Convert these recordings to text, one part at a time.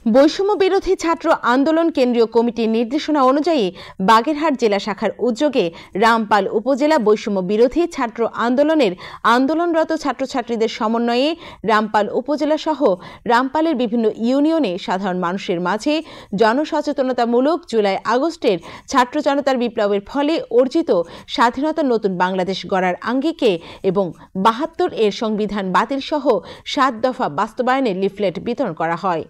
বৈষম্য বিরোধী ছাত্র আন্দোলন কেন্দ্রীয় কমিটির নির্দেশনা অনুযায়ী বাগেরহাট জেলা শাখার উদ্যোগে রামপাল উপজেলা বৈষম্য বিরোধী ছাত্র আন্দোলনের আন্দোলনরত ছাত্রছাত্রীদের সমন্বয়ে রামপাল উপজেলা সহ রামপালের বিভিন্ন ইউনিয়নে সাধারণ মানুষের মাঝে জনসচেতনতামূলক জুলাই আগস্টের ছাত্র জনতার বিপ্লবের ফলে অর্জিত স্বাধীনতার নতুন বাংলাদেশ গড়ার আঙ্গিকে এবং ৭২ এর সংবিধান বাতিল সহ ৭ দফা বাস্তবায়নের লিফলেট বিতরণ করা হয়।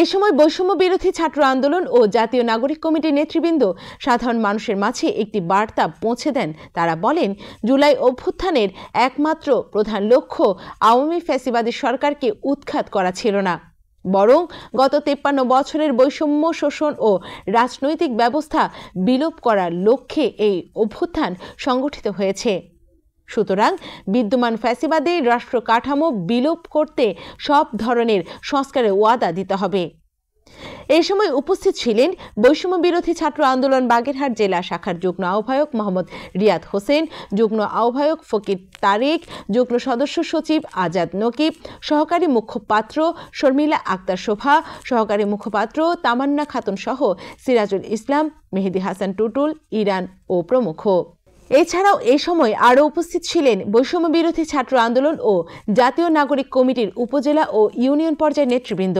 এই সময় বৈষম্য বিরোধী ছাত্র আন্দোলন ও জাতীয় নাগরিক কমিটির নেতৃবৃন্দ সাধারণ মানুষের মাঝে একটি বার্তা পৌঁছে দেন। তারা বলেন, জুলাই অভ্যুত্থানের একমাত্র প্রধান লক্ষ্য আওয়ামী ফ্যাসিবাদী সরকারকে উৎখাত করা ছিল না, বরং গত ৫৩ বছরের বৈষম্য শোষণ ও রাজনৈতিক ব্যবস্থা বিলোপ করার লক্ষ্যে এই অভ্যুত্থান সংগঠিত হয়েছে। সুতরাং বিদ্যমান ফ্যাসিবাদী রাষ্ট্র কাঠামো বিলোপ করতে সব ধরনের সংস্কারের ওয়াদা দিতে হবে। এই সময় উপস্থিত ছিলেন বৈষম্য বিরোধী ছাত্র আন্দোলন বাগেরহাট জেলা শাখার যুগ্ম আহ্বায়ক মোহাম্মদ রিয়াদ হোসেন, যুগ্ম আহ্বায়ক ফকির তারেক, যুগ্ম সদস্য সচিব আজাদ নকিব, সহকারী মুখপাত্র শর্মিলা আক্তার শোভা, সহকারী মুখপাত্র তামান্না খাতুন সহ সিরাজুল ইসলাম, মেহেদি হাসান টুটুল, ইরান ও প্রমুখ। এছাড়াও এ সময় আরও উপস্থিত ছিলেন বৈষম্য বিরোধী ছাত্র আন্দোলন ও জাতীয় নাগরিক কমিটির উপজেলা ও ইউনিয়ন পর্যায়ের নেতৃবৃন্দ।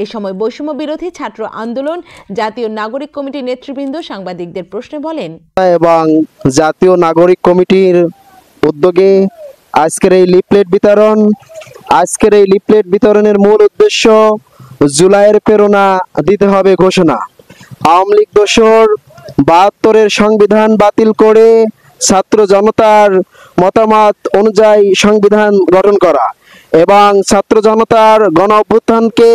এ সময় বৈষম্য বিরোধী ছাত্র আন্দোলন জাতীয় নাগরিক কমিটির নেতৃবৃন্দ সাংবাদিকদের প্রশ্নে বলেন, এবং জাতীয় নাগরিক কমিটির উদ্যোগে আজকের এই লিফলেট বিতরণের মূল উদ্দেশ্য জুলাইয়ের প্রেরণা দিতে হবে ঘোষণা। আওয়ামী লীগ দোসর ৭২ সংবিধান বাতিল করে ছাত্র জনতার মতামত অনুযায়ী সংবিধান গঠন করা এবং ছাত্র জনতার গণ অভ্যুত্থানকে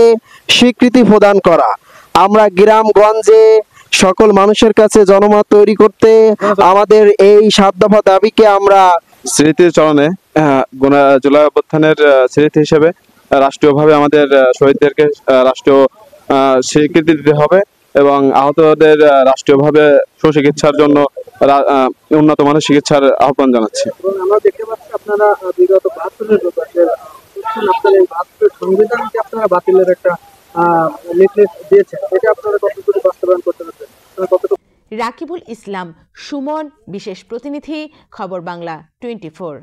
স্বীকৃতি প্রদান করা। আমরা গ্রামগঞ্জে সকল মানুষের কাছে জনমত তৈরি করতে আমাদের এই ৭ দফা দাবিকে আমরা স্মৃতিচরণে জুলাই অভ্যুত্থানের স্মৃতি হিসেবে রাষ্ট্রীয়ভাবে আমাদের শহীদদেরকে রাষ্ট্রীয় স্বীকৃতি দিতে হবে এবং আহতদের রাষ্ট্রীয়ভাবে সুচিকিৎসার জন্য উন্নত মানের চিকিৎসার আহ্বান জানাচ্ছি। আমরা দেখতে পাচ্ছি আপনারা বিগত ৭২ সংবিধানকে আপনারা বাতিলের একটা লিফলেট দিয়েছেন, এটা আপনারা কতটুকু বাস্তবায়ন করতে পারছেন? রাকিবুল ইসলাম সুমন, বিশেষ প্রতিনিধি, খবর বাংলা 24।